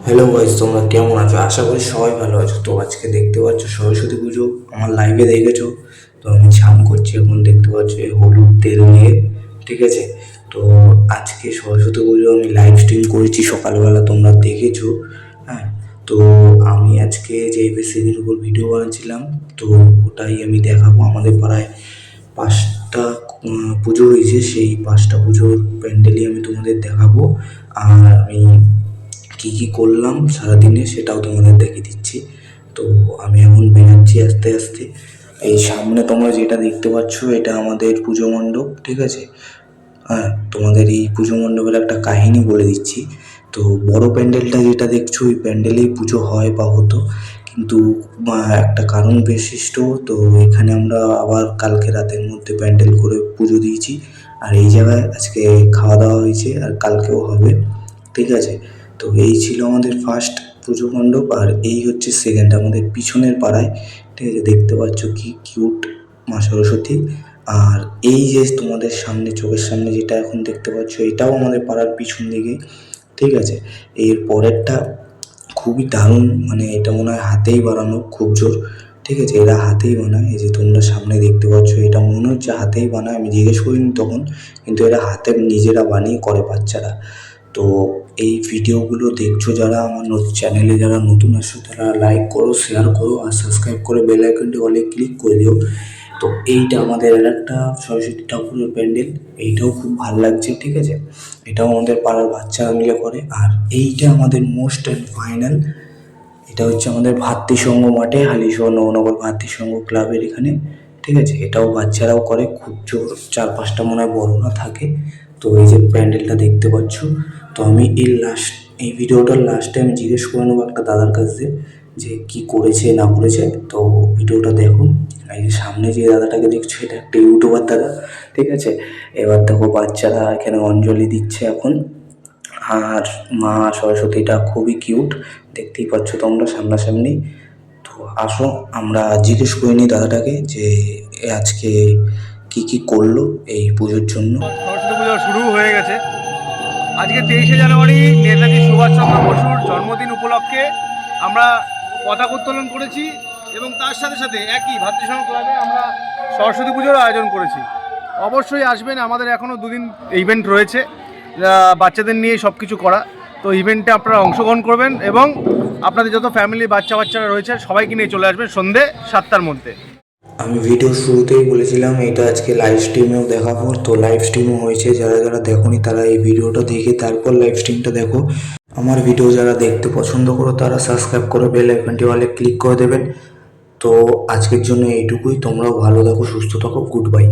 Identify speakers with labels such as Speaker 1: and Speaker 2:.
Speaker 1: Hello guys, তোমরা কেমন আছো? আশা করি সবাই ভালো আছো। তো আজকে দেখতে পাচ্ছ সরস্বতী পুজো, আমার লাইভে দেখেছো। তো আমি স্নান করছি এখন, দেখতে পাচ্ছ এই হলুদ তেল নিয়ে, ঠিক আছে। তো আজকে সরস্বতী পুজো আমি লাইভ স্ট্রিম করেছি সকালবেলা, তোমরা দেখেছো। হ্যাঁ, তো আমি আজকে যে বেসিকের উপর ভিডিও বানাচ্ছিলাম, তো ওটাই আমি দেখাবো। আমাদের পাড়ায় 5টা পুজো হয়েছে, সেই 5টা পুজোর প্যান্ডেলই আমি তোমাদের দেখাবো। আর আমি কী কী করলাম সারাদিনে সেটাও তোমাদের দেখিয়ে দিচ্ছি। তো আমি এখন বেরোচ্ছি আস্তে আস্তে। এই সামনে তোমরা যেটা দেখতে পাচ্ছ এটা আমাদের পুজো মণ্ডপ, ঠিক আছে। হ্যাঁ, তোমাদের এই পুজো মণ্ডপের একটা কাহিনী বলে দিচ্ছি। তো বড় প্যান্ডেলটা যেটা দেখছো ওই প্যান্ডেলেই পুজো হয় বা হতো, কিন্তু একটা কারণ বিশিষ্ট, তো এখানে আমরা আবার কালকে রাতের মধ্যে প্যান্ডেল করে পুজো দিয়েছি। আর এই জায়গায় আজকে খাওয়া দাওয়া হয়েছে আর কালকেও হবে, ঠিক আছে। তো এই ছিল আমাদের ফার্স্ট পুজো মণ্ডপ, আর এই হচ্ছে সেকেন্ড আমাদের পিছনের পাড়ায়, ঠিক আছে। দেখতে পাচ্ছ কি কিউট মা সরস্বতী। আর এই যে তোমাদের সামনে চোখের সামনে যেটা এখন দেখতে পাচ্ছ এটাও আমাদের পাড়ার পিছন দিকে, ঠিক আছে। এর পরেরটা খুবই দারুণ, মানে এটা মনে হয় হাতেই বানানো, খুব জোর, ঠিক আছে। এরা হাতেই বানায়, এই যে তোমরা সামনে দেখতে পাচ্ছ এটা মনে হচ্ছে হাতেই বানায়, আমি জিজ্ঞেস করিনি তখন, কিন্তু এরা হাতে নিজেরা বানিয়ে করে বাচ্চারা। তো এই ভিডিওগুলো দেখছো যারা আমার চ্যানেলে, যারা নতুন আসছো তারা লাইক করো, শেয়ার করো আর সাবস্ক্রাইব করে বেল আইকনটি অলে ক্লিক করে দিও। তো এইটা আমাদের আর একটা সরস্বতী ঠাকুরের প্যান্ডেল, এইটাও খুব ভালো লাগছে, ঠিক আছে। এটাও আমাদের পাড়ার বাচ্চারা মিলে করে। আর এইটা আমাদের মোস্ট অ্যান্ড ফাইনাল, এটা হচ্ছে আমাদের ভাতৃসংঘ মাঠে, হালিশহর নবনগর ভাতৃসংঘ ক্লাবের এখানে, ঠিক আছে। এটাও বাচ্চারাও করে, খুব জোর 4-5টা মনে হয় বড়রা থাকে। তো এই যে প্যান্ডেলটা দেখতে পাচ্ছ, তো আমি এই ভিডিওটার লাস্টে আমি জিজ্ঞেস করে নেবো একটা দাদার কাছ দিয়ে যে কী করেছে না করেছে। তো ভিডিওটা দেখুন। এই যে সামনে যে দাদাটাকে দেখছো এটা একটা ইউটিউবার দাদা, ঠিক আছে। এবার দেখো বাচ্চারা এখানে অঞ্জলি দিচ্ছে এখন। আর মা সরস্বতীটা খুবই কিউট, দেখতেই পাচ্ছ তোমরা সামনাসামনি। তো আসো আমরা জিজ্ঞেস করে নিই দাদাটাকে যে আজকে কি কি করলো এই পুজোর জন্য।
Speaker 2: সরস্বতী পুজো শুরু হয়ে গেছে। আজকে 23শে জানুয়ারি নেতাজি সুভাষচন্দ্র বসুর জন্মদিন উপলক্ষে আমরা পতাকা উত্তোলন করেছি এবং তার সাথে সাথে একই ভাতৃসংঘ ক্লাবে আমরা সরস্বতী পুজোর আয়োজন করেছি। অবশ্যই আসবেন, আমাদের এখনও 2 দিন ইভেন্ট রয়েছে, বাচ্চাদের নিয়ে সব কিছু করা। তো ইভেন্টে আপনারা অংশগ্রহণ করবেন এবং আপনাদের যত ফ্যামিলি বাচ্চারা রয়েছে সবাইকে নিয়ে চলে আসবেন সন্ধ্যে 7টার মধ্যে।
Speaker 1: আমি ভিডিও শুরুতেই বলেছিলাম এটা আজকে লাইভ স্ট্রিমেও দেখাবো, তো লাইভ স্ট্রিমও হয়েছে। যারা যারা দেখোনি তারা এই ভিডিওটা দেখে তারপর লাইভ স্ট্রিমটা দেখো। আমার ভিডিও যারা দেখতে পছন্দ করো তারা সাবস্ক্রাইব করে বেল আইকনটি অলে ক্লিক করে দেবেন। তো আজকের জন্য এইটুকুই, তোমরাও ভালো থাকো, সুস্থ থাকো, গুড বাই।